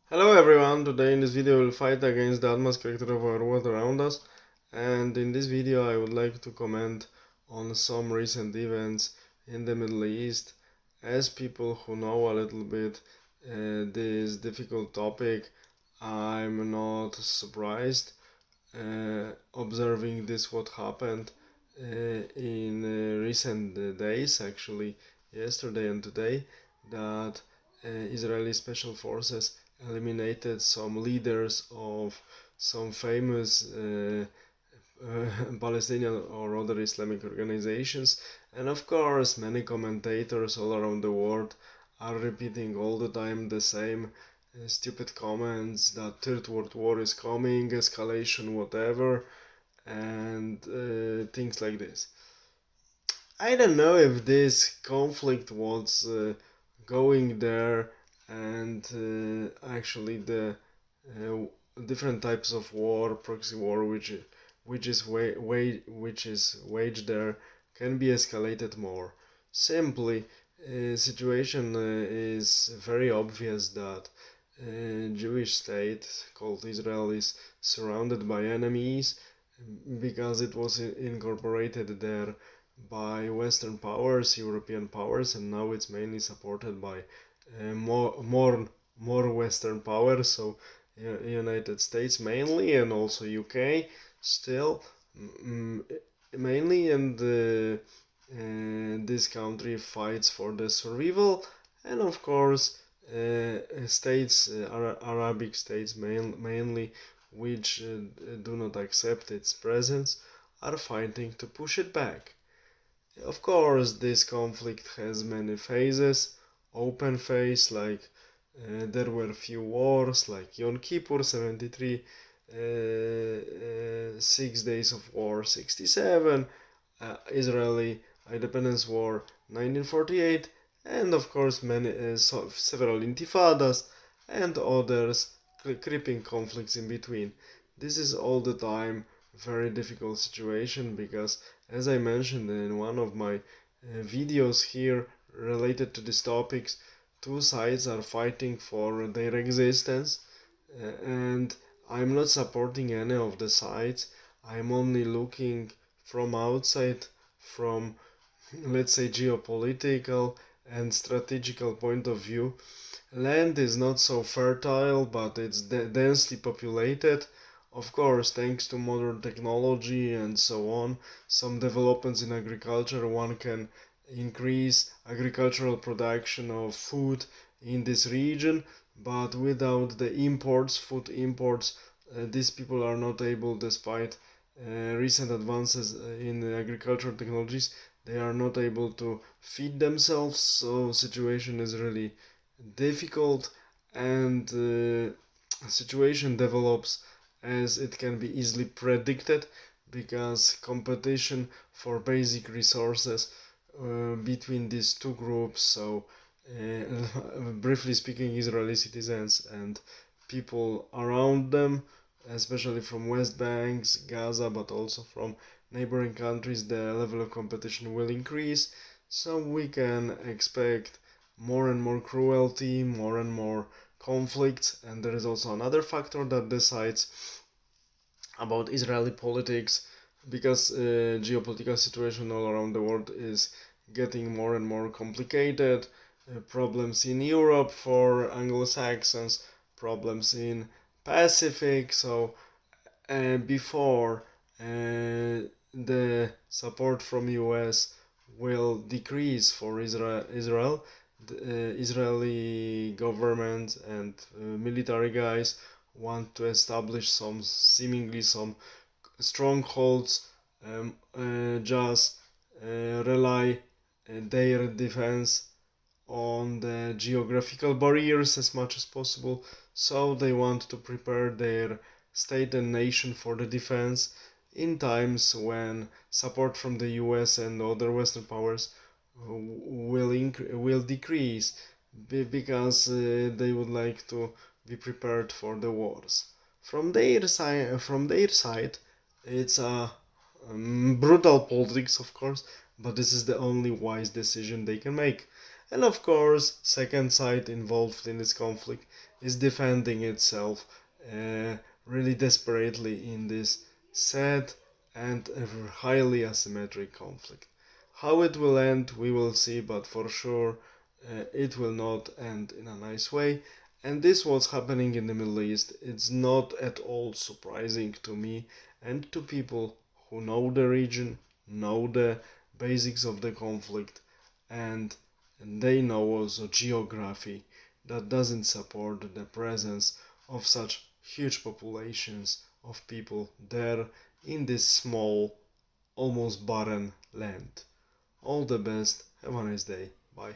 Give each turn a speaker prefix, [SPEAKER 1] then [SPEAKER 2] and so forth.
[SPEAKER 1] Hello everyone, today in this video we'll fight against the atmosphere character of our world around us, and in this video I would like to comment on some recent events in the Middle East. As people who know a little bit this difficult topic, I'm not surprised observing this what happened in recent days, actually yesterday and today, that Israeli special forces eliminated some leaders of some famous Palestinian or other Islamic organizations, and of course many commentators all around the world are repeating all the time the same stupid comments that Third World War is coming, escalation, whatever, and things like this. I don't know if this conflict was going there, and actually the uh, different types of war, proxy war, which is waged there, can be escalated more. Simply, situation is very obvious that Jewish state called Israel is surrounded by enemies because it was incorporated there by Western powers, European powers, and now it's mainly supported by more Western powers. So United States mainly, and also UK still mm, mainly, and this country fights for the survival, and of course states, Arabic states mainly, which do not accept its presence, are fighting to push it back. Of course, this conflict has many phases. Open phase, like there were few wars, like Yom Kippur 73, 6 days of war 67, Israeli Independence War 1948, and of course many several intifadas and others creeping conflicts in between. This is all the time very difficult situation because, as I mentioned in one of my videos here related to these topics, two sides are fighting for their existence, and I'm not supporting any of the sides. I'm only looking from outside, from, let's say, geopolitical and strategical point of view. Land is not so fertile, but it's densely populated. Of course, thanks to modern technology and so on, some developments in agriculture, one can increase agricultural production of food in this region, but without the imports, food imports, these people are not able, despite recent advances in agricultural technologies, they are not able to feed themselves. So situation is really difficult, and situation develops as it can be easily predicted, because competition for basic resources between these two groups, so briefly speaking, Israeli citizens and people around them, especially from West Banks, Gaza, but also from neighboring countries, the level of competition will increase. So we can expect more and more cruelty, more and more conflicts, and there is also another factor that decides about Israeli politics, because geopolitical situation all around the world is getting more and more complicated. Problems in Europe for Anglo-Saxons, problems in Pacific. So before the support from US will decrease for Israel, the Israeli government and military guys want to establish some strongholds, just rely their defense on the geographical barriers as much as possible. So they want to prepare their state and nation for the defense in times when support from the US and other Western powers will decrease, because they would like to be prepared for the wars. From their side, it's a brutal politics, of course, but this is the only wise decision they can make. And of course, second side involved in this conflict is defending itself uh, really desperately in this sad and highly asymmetric conflict. How it will end, we will see, but for sure it will not end in a nice way. And this what's happening in the Middle East. It's not at all surprising to me and to people who know the region, know the basics of the conflict, and they know also geography that doesn't support the presence of such huge populations of people there in this small, almost barren land. All the best. Have a nice day. Bye.